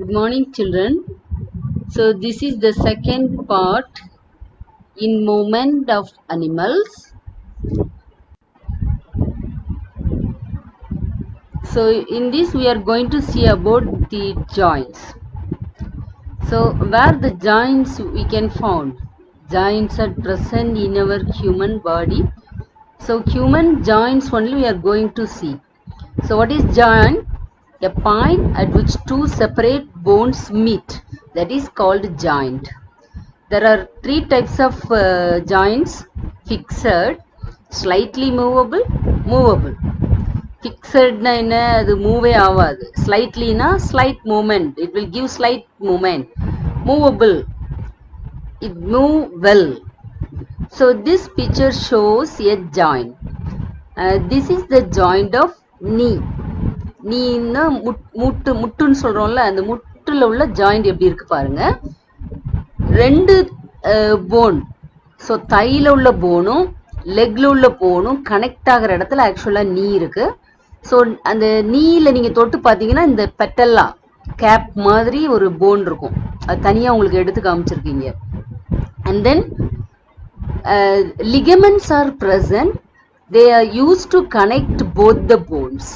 Good morning, children. So this is the second part in movement of animals. So in this we are going to see about the joints. So where the joints we can found? Joints are present in our human body. So human joints only we are going to see. So what is joint? A point at which two separate bones meet. That is called joint. There are three types of joints: fixed, slightly movable, movable. Fixed na enna adu move avadu. Slightly na slight movement, it will give slight movement. Movable, it move well. So this picture shows a joint. This is the joint of knee. நீன்னா முட்டுன்னு சொல்றோம்ல, அந்த முட்டுல உள்ள joint எப்படி இருக்கு பாருங்க. ரெண்டு phone, so தையில உள்ள போனும் லெக்ல உள்ள போனும் கனெக்ட் ஆகிற இடத்துல ஆக்சுவலா நீ இருக்கு. ஸோ அந்த நீல நீங்க தொட்டு பாத்தீங்கன்னா இந்த பெட்டல்லா கேப் மாதிரி ஒரு போன் இருக்கும். அது தனியா உங்களுக்கு எடுத்து காமிச்சிருக்கீங்க. And then ligaments are present. They are used to connect both the bones.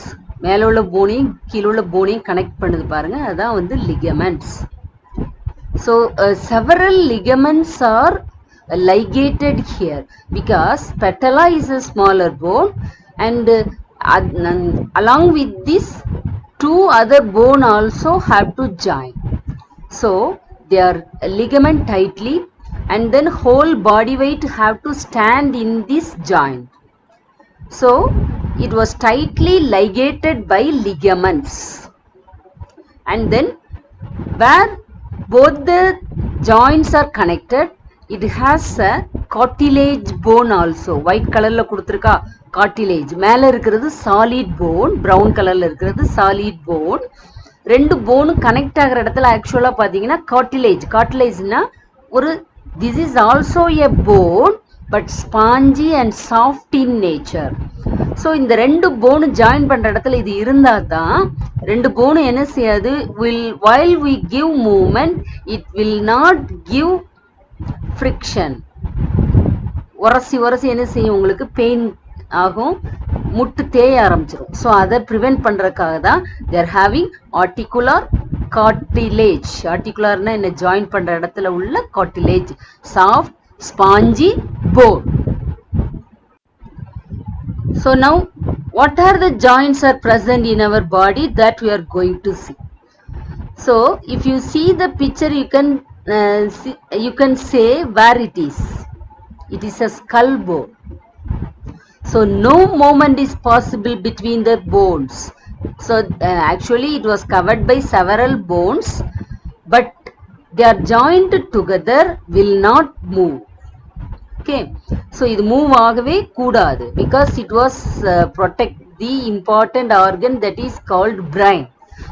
மேல உள்ள போனையும் கீழே உள்ள போனையும் கனெக்ட் பண்ணுது பாருங்க, அதான் வந்து ligaments. So several ligaments are ligated here because patella is a smaller bone and along with this two other bone also have to join. So they are ligament tightly and then whole body weight have to stand in this joint. So it was tightly ligated by ligaments. And then where both the joints are connected, it has a cartilage bone also. White color la kuduthirka cartilage. மேல இருக்கிறது solid bone, brown colorல இருக்கிறது solid bone. ரெண்டு phone connect ஆகிற இடத்துல ஆக்சுவலா பாத்தீங்கன்னா cartilage. cartilageனா ஒரு this is also a bone but spongy and soft in nature. So இந்த ரெண்டு போனு ஜாயின் பண்ற இடத்துல இது இருந்தா தான் ரெண்டு போனு என்ன செய்யாது, while we give movement it will not give friction. உரசி உரசி என்ன செய்யும், உங்களுக்கு பெயின் ஆகும், முட்டு தேய ஆரம்பிச்சிடும். ஸோ அதை ப்ரிவென்ட் பண்றதுக்காக தான் they are having articular cartilage. ஆர்டிகுலர்னா என்ன, ஜாயின் பண்ற இடத்துல உள்ள cartilage, soft spongy bone. So now what are the joints are present in our body that we are going to see. So if you see the picture you can say where it is. It is a skull bone. So no movement is possible between the bones. So actually it was covered by several bones but they are joined together, will not move. Okay, so இது move ஆகவே கூடாது because it was protect the important organ that is called brain.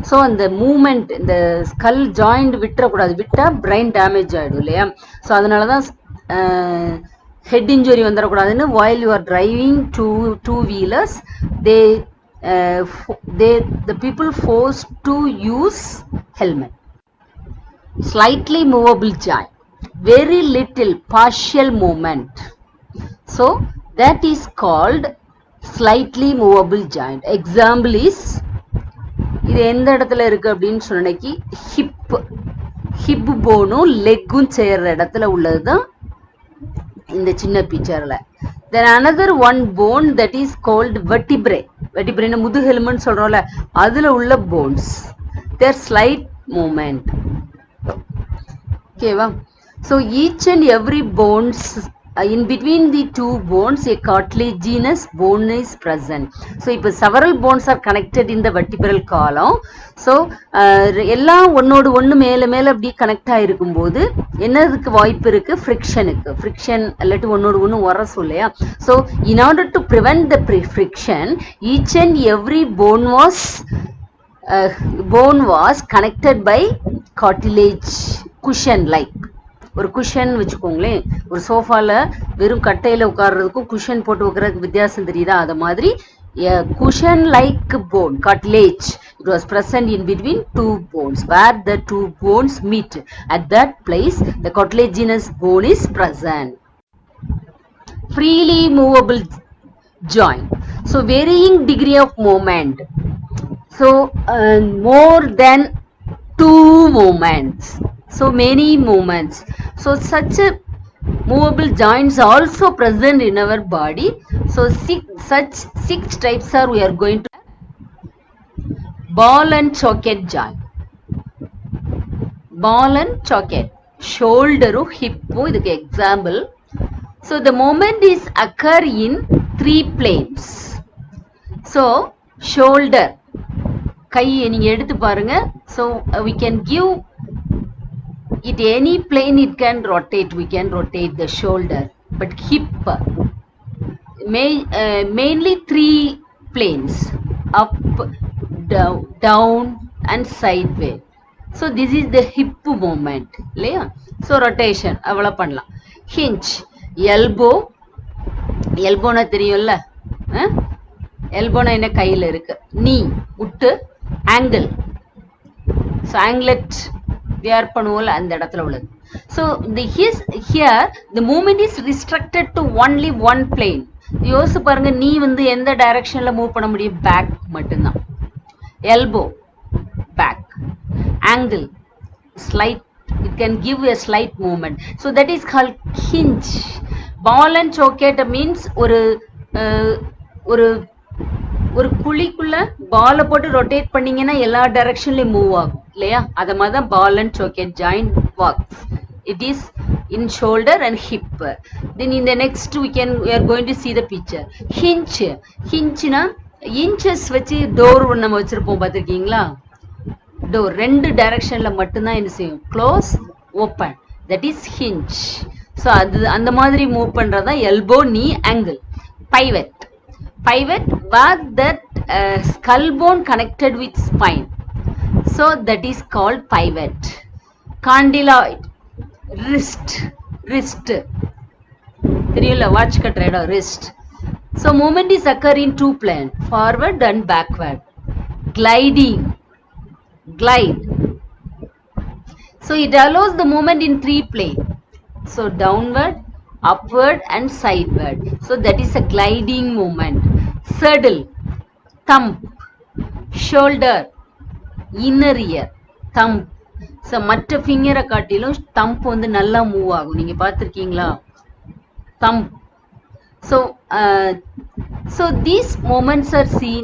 So அந்த moment, இந்த skull joint விட்டுறக்கூடாது, விட்டா brain damage ஆகிடும் இல்லையா. So அதனால தான் ஹெட் இன்ஜுரி வந்துடக்கூடாதுன்னு while you are driving two wheelers the people forced to use helmet. Slightly movable joint, very little partial movement, so that is called slightly movable joint. Example is, இது எந்த இடத்துல இருக்கு அப்படின்னு சொன்னக்கு hip போனும் லெக்கும் சேர்ற இடத்துல உள்ளதுதான் இந்த சின்ன பிக்சர்ல. Then another one bone that is called vertebrae. vertebrae முதுகெலும்புன்னு சொல்றோம்ல, அதுல உள்ள bones, their slight movement. Okay va. So each and every bones in between the two bones a cartilaginous bone is present. So இப்போ several bones are connected in the vertebral column. So எல்லாம் ஒன்னோடு ஒன்று மேல மேல அப்படி connect ஆகிருக்கும் போது என்னதுக்கு வாய்ப்பு இருக்கு, ஃப்ரிக்ஷனுக்கு. ஃப்ரிக்ஷன் இல்லாட்டி ஒன்னோடு ஒன்று உரசும் இல்லையா. So in order to prevent the friction each and every bone was connected by cartilage cushion like. ஒரு குஷன் வச்சுக்கோங்களேன், ஒரு சோஃபால வெறும் கட்டையில உட்கார்றதுக்கும் குஷன் போட்டு வைக்கிறதுக்கு வித்தியாசம் தெரியுதா, அது மாதிரி cushion like bone cartilage It was present in between two bones. Where the two bones meet, at that place the cartilaginous bone is present. Freely movable joint. So varying degree of movement. So more than two movements. So many movements. So such a movable joints also present in our body. So such six types are we are going to. Ball and socket joint. Ball and socket. Shoulder or hip idhukku example. So the movement is occur in three planes. So shoulder கை நீங்க எடுத்து பாருங்க. So we can give it any plane, it can rotate, we can rotate the shoulder, but hip mainly three planes, up, down and sideways. So this is the hip movement இல்லையா? So rotation அவ்வளவு பண்ணலாம். Hinge, elbow, elbowனா தெரியும்ல, elbowனா என்ன கையில இருக்கு, knee உட்டு, angle, so anglet wear பண்ணுவோம்ல அந்த இடத்துல உள்ளது. So here the movement is restricted to only one plane. யோசிச்சு பாருங்க, நீ வந்து எந்த டைரக்ஷன்ல மூவ் பண்ண முடியும், பேக் மட்டும்தான். elbow back, angle slight, it can give a slight movement, so that is called hinge. Ball and socket means ஒரு ஒரு குழிக்குள்ள பாலை போட்டு ரொட்டேட் பண்ணீங்கன்னா எல்லா டைரக்ஷன்லயும் மூவ் ஆகும் இல்லையா? அத மாதிரி தான் ball and socket joint works. It is in shoulder and hip. Then in the next we are going to see the picture. Hinge. Hingeனா inches வச்சு டோர் நம்ம வச்சிருப்போம் பார்த்திருக்கீங்களா? டோர் ரெண்டு டைரக்ஷன்ல மட்டும்தான் என்ன செய்யும், close open, that is hinge. So அது அந்த மாதிரி மூவ் பண்றதா elbow, knee, angle. Pivot. Pivot where that skull bone connected with spine, so that is called pivot. Condyloid, wrist தெரியும்ல, வாட்ச் கட்டுற இடம் wrist. So movement is occur in two plane, forward and backward. Gliding, glide, so it allows the movement in three plane, so downward, upward and sideward, so that is a gliding movement. Saddle, thumb, shoulder, inner ear, thumb. So மற்ற ஃபிங்கரை காட்டிலும் thumb வந்து நல்லா move ஆகும், நீங்க பார்த்திருக்கீங்களா? thumb. So these movements are seen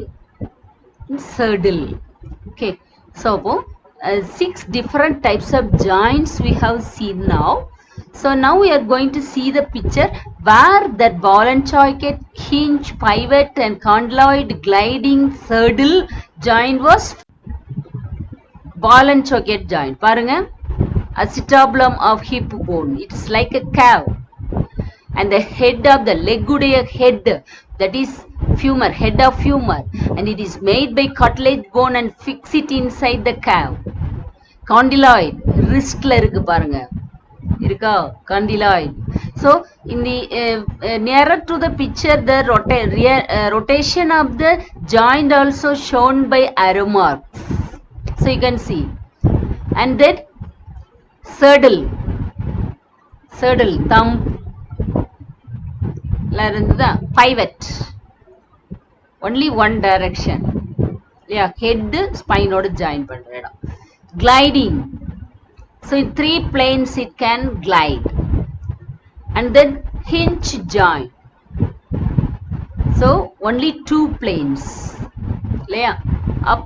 in saddle. Okay, so 6 different types of joints we have seen now. So now we are going to see the picture where that ball and socket, hinge, pivot and condyloid, gliding, saddle joint was. Ball and socket joint பாருங்க, acetabulum of hip bone, it's like a cow, and the head of the leg உடைய head, that is femur, head of femur, and it is made by cartilage bone and fix it inside the cow. Condyloid wristல இருக்கு பாருங்க, இருக்கா condyloid. So in the nearer to the picture, the rotation of the joint also shown by arrow marks, so you can see. And then saddle, thumb la irundha, pivot only one direction இல்லையா, head spine ஓட join பண்ற இடம். Gliding, so in 3 planes it can glide. And then hinge joint, so only 2 planes இல்லையா, up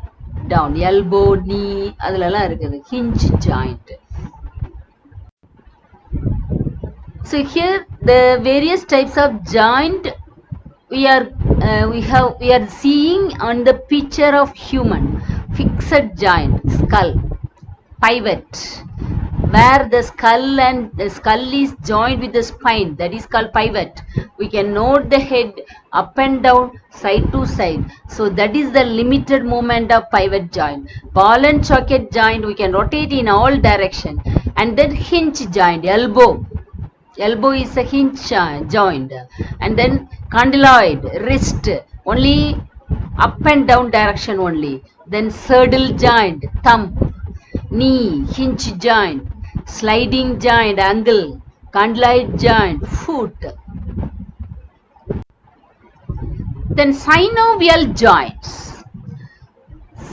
down, elbow, knee அதெல்லாம் இருக்குது hinge joint. So here the various types of joint we are seeing on the picture of human. Fixed joint, skull, pivot, where the skull is joined with the spine, that is called pivot. We can note the head up and down, side to side, so that is the limited movement of pivot joint. Ball and socket joint we can rotate in all direction. And then hinge joint, elbow is a hinge joint. And then condyloid, wrist, only up and down direction only. Then saddle joint, thumb, knee, hinge joint, sliding joint, ankle, condyle joint, foot. Then synovial joints.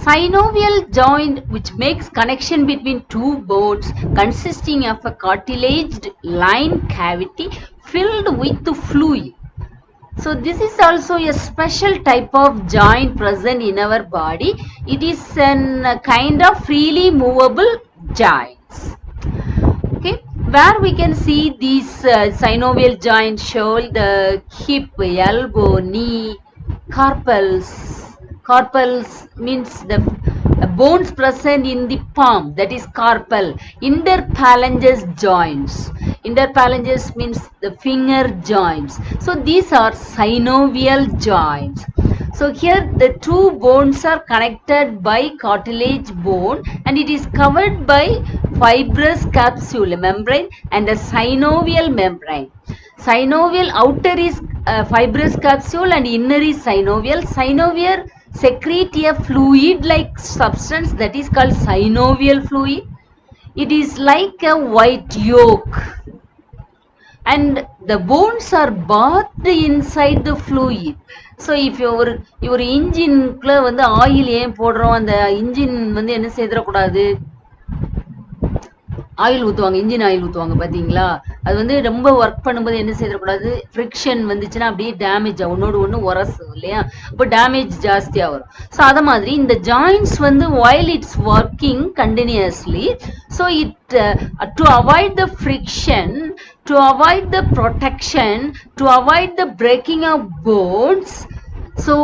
Synovial joint, which makes connection between two bones consisting of a cartilaginous line cavity filled with fluid. So this is also a special type of joint present in our body. It is a kind of freely movable joints. Okay, where we can see these synovial joints: shoulder, hip, elbow, knee, carpals. Carpals means the bones present in the palm, that is carpal. Interphalangeal joints. Interphalangeal means the finger joints. So these are synovial joints. So here the two bones are connected by cartilage bone, and it is covered by fibrous capsule membrane and a synovial membrane. Synovial outer is fibrous capsule and inner is synovial. Synovial secrete a fluid-like substance that is called synovial fluid. It is like a white yolk, and the bones are bathed inside the fluid. So if your engine குள்ள வந்து oil ஏன் போடுறோம், அந்த engine வந்து என்ன செய்யக்கூடாது, oil ஊற்றுவாங்க, engine oil ஊற்றுவாங்க பார்த்தீங்களா. அது வந்து ரொம்ப ஒர்க் பண்ணும்போது என்ன செய்யக்கூடாது, ஃப்ரிக்ஷன் வந்துச்சுன்னா அப்படியே டேமேஜ் ஆகும், ஒன்னோடு ஒன்று உரசும் இல்லையா, அப்போ டேமேஜ் ஜாஸ்தியாக வரும். ஸோ அதை மாதிரி இந்த ஜாயின்ட்ஸ் வந்து while it's working continuously, so it to avoid the friction, to avoid the protection, to avoid the breaking of bones, so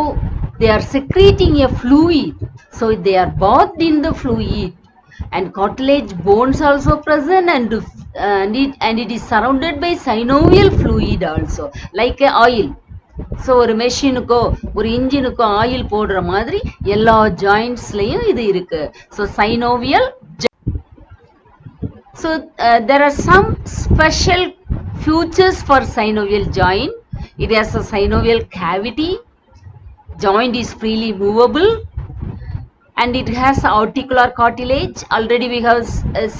they are secreting a fluid. So they are bathed in the fluid, and cartilage bones also present, and it is surrounded by synovial fluid also, like a oil. So ஒரு மெஷினுக்கோ ஒரு இன்ஜினுக்கோ oil போடுற மாதிரி எல்லா ஜாயின்ட்ஸ்லயும் இது இருக்கு. So synovial. So there are some special features for synovial joint. It has a synovial cavity. Joint is freely movable, and it has articular cartilage. Already we have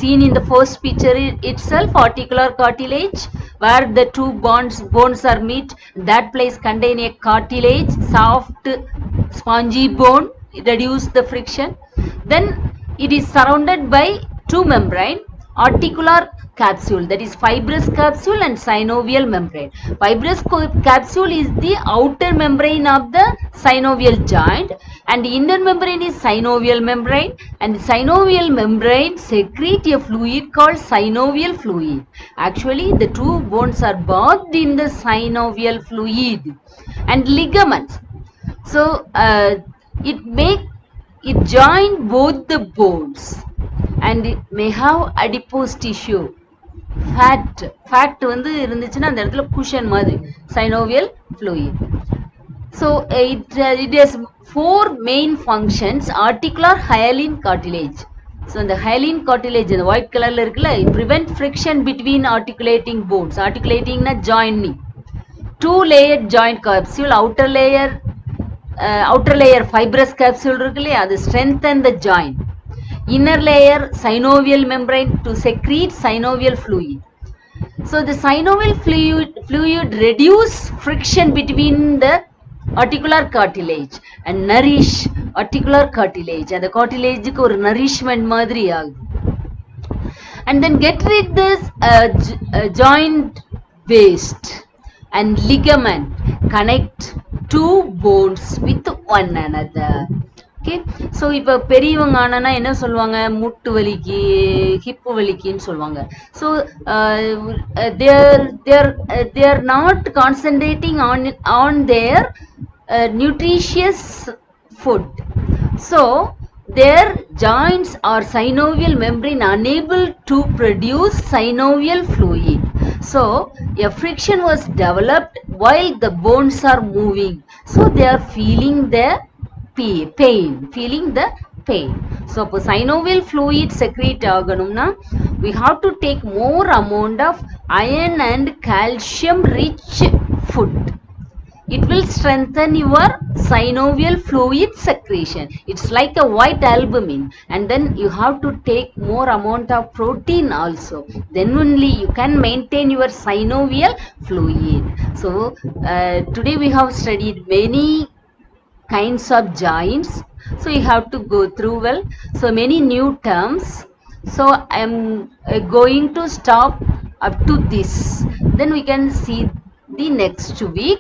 seen in the first picture itself, articular cartilage, where the two bones are meet. That place contain a cartilage, soft spongy bone, reduce the friction. Then it is surrounded by two membrane, articular capsule, that is fibrous capsule, and synovial membrane. Fibrous capsule is the outer membrane of the synovial joint, and the inner membrane is synovial membrane, and the synovial membrane secrete a fluid called synovial fluid. Actually the two bones are bathed in the synovial fluid. And ligaments, so it join both the bones, and it may have adipose tissue. Fat வந்து இருந்துச்சுன்னா அந்த இடத்துல cushion மாதிரி synovial fluid. So it has four main functions. Articular hyaline cartilage. So the hyaline cartilage இந்த white colorல இருக்குல்ல, it prevent friction between articulating bones. Articulating na joining. Two layered joint capsule, outer layer fibrous capsule இருக்குல்ல, அது strengthen the joint. Inner layer synovial membrane to secrete synovial fluid. So the synovial fluid reduce friction between the articular cartilage and nourish articular cartilage. And the cartilage ku or nourishment madri agu. And then get rid this joint waste and ligament connect two bones with one another. Okay, so இப்போ பெரியவங்க ஆனா என்ன சொல்லுவாங்க, முட்டு வலிக்கு, hip வலிக்குன்னு சொல்லுவாங்க. So they are not concentrating on their nutritious food. So their joints or synovial membrane unable to produce synovial fluid. So a friction was developed while the bones are moving. So they are feeling the feeling the pain. So synovial fluid secrete ஆகணும்னா we have to take more amount of iron and calcium rich food. it will strengthen your synovial fluid secretion. It's like a white albumin, and then you have to take more amount of protein also, then only you can maintain your synovial fluid. So today we have studied many kinds of joints, so you have to go through well, so many new terms. So I am going to stop up to this, then we can see the next week.